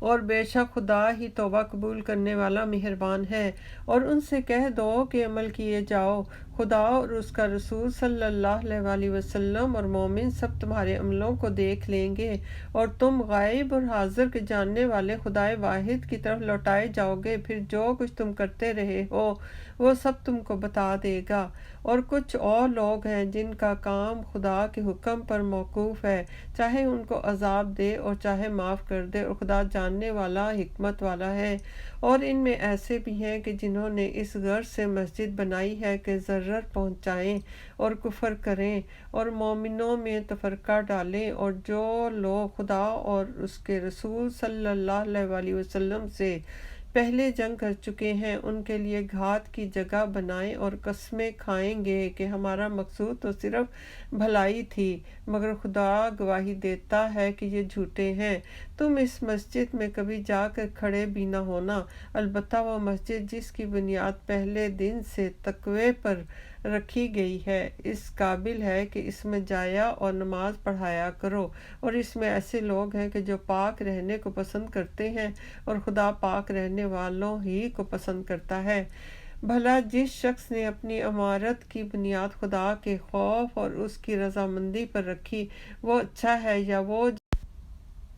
اور بے شک خدا ہی توبہ قبول کرنے والا مہربان ہے۔ اور ان سے کہہ دو کہ عمل کیے جاؤ، خدا اور اس کا رسول صلی اللہ علیہ وسلم اور مومن سب تمہارے عملوں کو دیکھ لیں گے، اور تم غائب اور حاضر کے جاننے والے خدائے واحد کی طرف لوٹائے جاؤ گے۔ پھر جو کچھ تم کرتے رہے ہو وہ سب تم کو بتا دے گا۔ اور کچھ اور لوگ ہیں جن کا کام خدا کے حکم پر موقوف ہے، چاہے ان کو عذاب دے اور چاہے معاف کر دے، اور خدا جاننے والا حکمت والا ہے۔ اور ان میں ایسے بھی ہیں کہ جنہوں نے اس غرض سے مسجد بنائی ہے کہ ضرر پہنچائیں اور کفر کریں اور مومنوں میں تفرقہ ڈالیں، اور جو لوگ خدا اور اس کے رسول صلی اللہ علیہ وسلم سے پہلے جنگ کر چکے ہیں ان کے لیے گھات کی جگہ بنائیں اور قسمیں کھائیں گے کہ ہمارا مقصود تو صرف بھلائی تھی، مگر خدا گواہی دیتا ہے کہ یہ جھوٹے ہیں۔ تم اس مسجد میں کبھی جا کر کھڑے بھی نہ ہونا، البتہ وہ مسجد جس کی بنیاد پہلے دن سے تقوی پر رکھی گئی ہے اس قابل ہے کہ اس میں جایا اور نماز پڑھایا کرو، اور اس میں ایسے لوگ ہیں کہ جو پاک رہنے کو پسند کرتے ہیں، اور خدا پاک رہنے والوں ہی کو پسند کرتا ہے۔ بھلا جس شخص نے اپنی عمارت کی بنیاد خدا کے خوف اور اس کی رضامندی پر رکھی وہ اچھا ہے،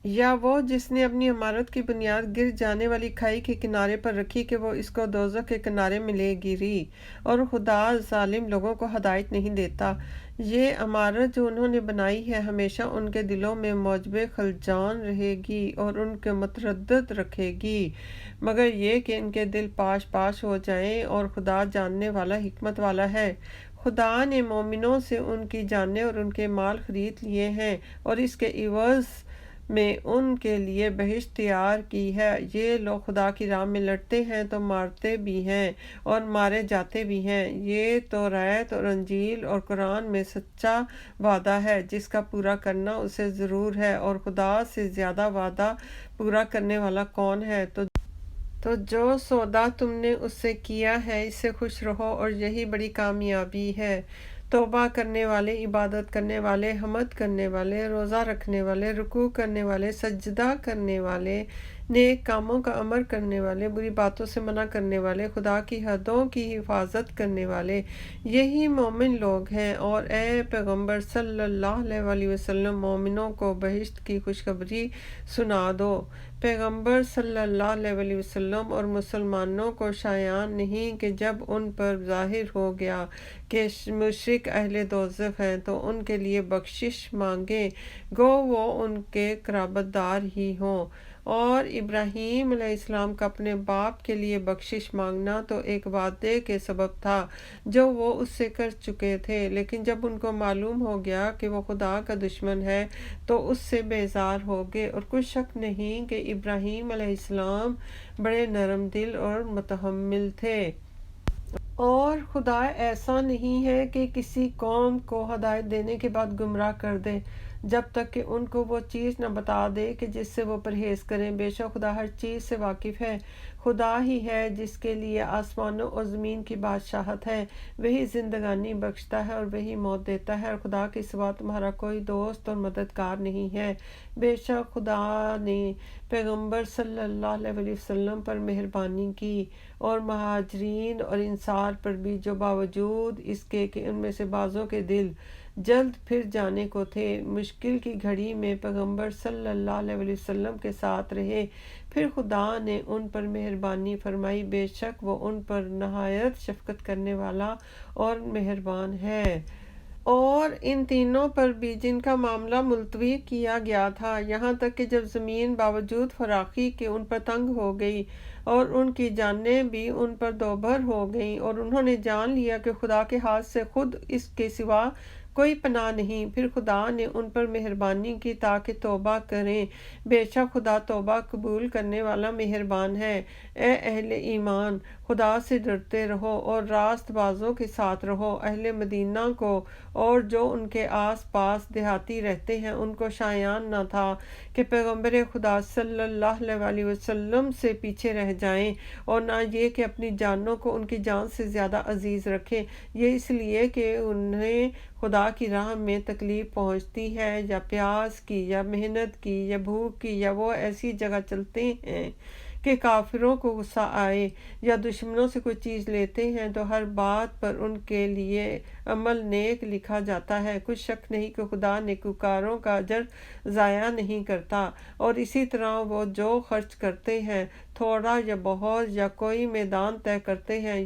یا وہ جس نے اپنی عمارت کی بنیاد گر جانے والی کھائی کے کنارے پر رکھی کہ وہ اس کو دوزخ کے کنارے میں لے گری۔ اور خدا ظالم لوگوں کو ہدایت نہیں دیتا۔ یہ عمارت جو انہوں نے بنائی ہے ہمیشہ ان کے دلوں میں موجب خلجان رہے گی اور ان کو متردد رکھے گی، مگر یہ کہ ان کے دل پاش پاش ہو جائیں، اور خدا جاننے والا حکمت والا ہے۔ خدا نے مومنوں سے ان کی جانیں اور ان کے مال خرید لیے ہیں، اور اس کے عوض میں ان کے لیے بہشت تیار کی ہے۔ یہ لوگ خدا کی راہ میں لڑتے ہیں تو مارتے بھی ہیں اور مارے جاتے بھی ہیں۔ یہ توریت اور انجیل اور قرآن میں سچا وعدہ ہے جس کا پورا کرنا اسے ضرور ہے، اور خدا سے زیادہ وعدہ پورا کرنے والا کون ہے؟ تو جو سودا تم نے اس سے کیا ہے اس سے خوش رہو، اور یہی بڑی کامیابی ہے۔ توبہ کرنے والے، عبادت کرنے والے، حمد کرنے والے، روزہ رکھنے والے، رکوع کرنے والے، سجدہ کرنے والے، نیک کاموں کا امر کرنے والے، بری باتوں سے منع کرنے والے، خدا کی حدوں کی حفاظت کرنے والے، یہی مومن لوگ ہیں۔ اور اے پیغمبر صلی اللہ علیہ وسلم مومنوں کو بہشت کی خوشخبری سنا دو۔ پیغمبر صلی اللہ علیہ وسلم اور مسلمانوں کو شایان نہیں کہ جب ان پر ظاہر ہو گیا کہ مشرک اہل دوزخ ہیں تو ان کے لیے بخشش مانگیں، گو وہ ان کے قرابت دار ہی ہوں۔ اور ابراہیم علیہ السلام کا اپنے باپ کے لیے بخشش مانگنا تو ایک وعدے کے سبب تھا جو وہ اس سے کر چکے تھے، لیکن جب ان کو معلوم ہو گیا کہ وہ خدا کا دشمن ہے تو اس سے بیزار ہو گئے۔ اور کوئی شک نہیں کہ ابراہیم علیہ السلام بڑے نرم دل اور متحمل تھے۔ اور خدا ایسا نہیں ہے کہ کسی قوم کو ہدایت دینے کے بعد گمراہ کر دے جب تک کہ ان کو وہ چیز نہ بتا دے کہ جس سے وہ پرہیز کریں۔ بے شک خدا ہر چیز سے واقف ہے۔ خدا ہی ہے جس کے لیے آسمانوں اور زمین کی بادشاہت ہے، وہی زندگانی بخشتا ہے اور وہی موت دیتا ہے، اور خدا کے سوا تمہارا کوئی دوست اور مددگار نہیں ہے۔ بے شک خدا نے پیغمبر صلی اللہ علیہ وسلم پر مہربانی کی، اور مہاجرین اور انصار پر بھی، جو باوجود اس کے کہ ان میں سے بعضوں کے دل جلد پھر جانے کو تھے، مشکل کی گھڑی میں پیغمبر صلی اللہ علیہ وسلم کے ساتھ رہے۔ پھر خدا نے ان پر مہربانی فرمائی، بے شک وہ ان پر نہایت شفقت کرنے والا اور مہربان ہے۔ اور ان تینوں پر بھی جن کا معاملہ ملتوی کیا گیا تھا، یہاں تک کہ جب زمین باوجود فراخی کے ان پر تنگ ہو گئی اور ان کی جانیں بھی ان پر دوبھر ہو گئیں، اور انہوں نے جان لیا کہ خدا کے ہاتھ سے خود اس کے سوا کوئی پناہ نہیں، پھر خدا نے ان پر مہربانی کی تاکہ توبہ کریں۔ بے شک خدا توبہ قبول کرنے والا مہربان ہے۔ اے اہل ایمان، خدا سے ڈرتے رہو اور راست بازوں کے ساتھ رہو۔ اہل مدینہ کو اور جو ان کے آس پاس دیہاتی رہتے ہیں ان کو شایان نہ تھا کہ پیغمبر خدا صلی اللہ علیہ وسلم سے پیچھے رہ جائیں، اور نہ یہ کہ اپنی جانوں کو ان کی جان سے زیادہ عزیز رکھیں، یہ اس لیے کہ انہیں خدا کی راہ میں تکلیف پہنچتی ہے، یا پیاس کی، یا محنت کی، یا بھوک کی، یا وہ ایسی جگہ چلتے ہیں کہ کافروں کو غصہ آئے، یا دشمنوں سے کوئی چیز لیتے ہیں، تو ہر بات پر ان کے لیے عمل نیک لکھا جاتا ہے۔ کچھ شک نہیں کہ خدا نیکوکاروں کا اجر ضائع نہیں کرتا، اور اسی طرح وہ جو خرچ کرتے ہیں، تھوڑا یا بہت یا کوئی میدان طے کرتے ہیں،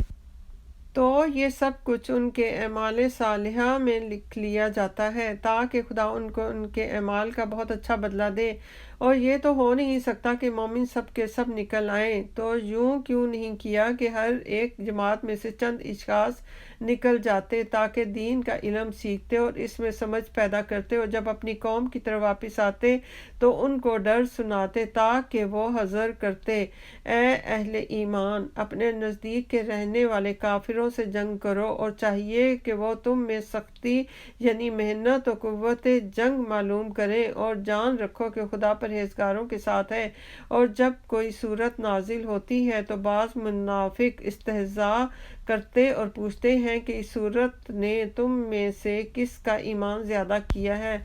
تو یہ سب کچھ ان کے اعمال صالحہ میں لکھ لیا جاتا ہے، تاکہ خدا ان کو ان کے اعمال کا بہت اچھا بدلہ دے۔ اور یہ تو ہو نہیں سکتا کہ مومن سب کے سب نکل آئیں، تو یوں کیوں نہیں کیا کہ ہر ایک جماعت میں سے چند اشخاص نکل جاتے، تاکہ دین کا علم سیکھتے اور اس میں سمجھ پیدا کرتے، اور جب اپنی قوم کی طرف واپس آتے تو ان کو ڈر سناتے تاکہ وہ حذر کرتے۔ اے اہل ایمان، اپنے نزدیک کے رہنے والے کافروں سے جنگ کرو، اور چاہیے کہ وہ تم میں سختی یعنی محنت و قوت جنگ معلوم کریں، اور جان رکھو کہ خدا پرہیزگاروں کے ساتھ ہے۔ اور جب کوئی صورت نازل ہوتی ہے تو بعض منافق استہزاء کرتے اور پوچھتے ہیں کہ اس صورت نے تم میں سے کس کا ایمان زیادہ کیا ہے؟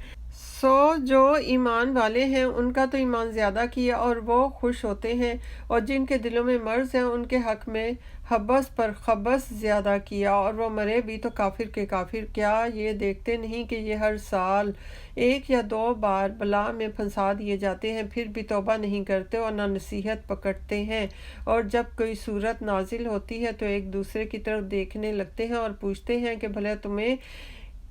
جو ایمان والے ہیں ان کا تو ایمان زیادہ کیا، اور وہ خوش ہوتے ہیں، اور جن کے دلوں میں مرض ہے ان کے حق میں حبس پر خبث زیادہ کیا، اور وہ مرے بھی تو کافر کے کافر۔ کیا یہ دیکھتے نہیں کہ یہ ہر سال ایک یا دو بار بلا میں پھنسا دیے جاتے ہیں، پھر بھی توبہ نہیں کرتے اور نہ نصیحت پکڑتے ہیں؟ اور جب کوئی صورت نازل ہوتی ہے تو ایک دوسرے کی طرف دیکھنے لگتے ہیں اور پوچھتے ہیں کہ بھلا تمہیں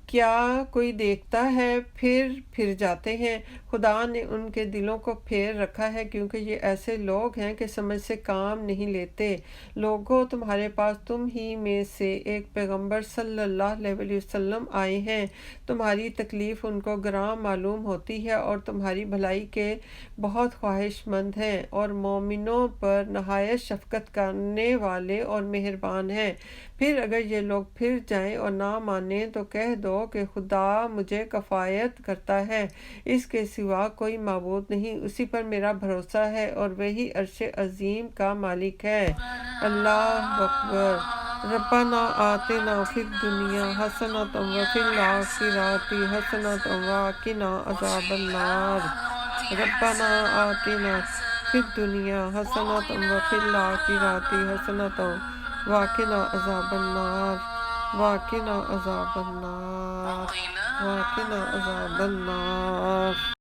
کیا کوئی دیکھتا ہے؟ پھر جاتے ہیں۔ خدا نے ان کے دلوں کو پھیر رکھا ہے، کیونکہ یہ ایسے لوگ ہیں کہ سمجھ سے کام نہیں لیتے۔ لوگوں، تمہارے پاس تم ہی میں سے ایک پیغمبر صلی اللہ علیہ وسلم آئے ہیں، تمہاری تکلیف ان کو گراں معلوم ہوتی ہے، اور تمہاری بھلائی کے بہت خواہش مند ہیں، اور مومنوں پر نہایت شفقت کرنے والے اور مہربان ہیں۔ پھر اگر یہ لوگ پھر جائیں اور نہ مانیں تو کہہ دو کہ خدا مجھے کفایت کرتا ہے، اس کے سوا کوئی معبود نہیں، اسی پر میرا بھروسہ ہے، اور وہی عرش عظیم کا مالک ہے۔ اللہ اکبر۔ ربنا آتنا فی الدنیا حسنۃ وفی الآخرۃ حسنۃ وقنا عذاب النار۔ ربنا آتنا فی الدنیا حسنۃ وفی الآخرۃ حسنۃ وقنا عذاب النار، وقنا عذاب النار، وقنا عذاب النار۔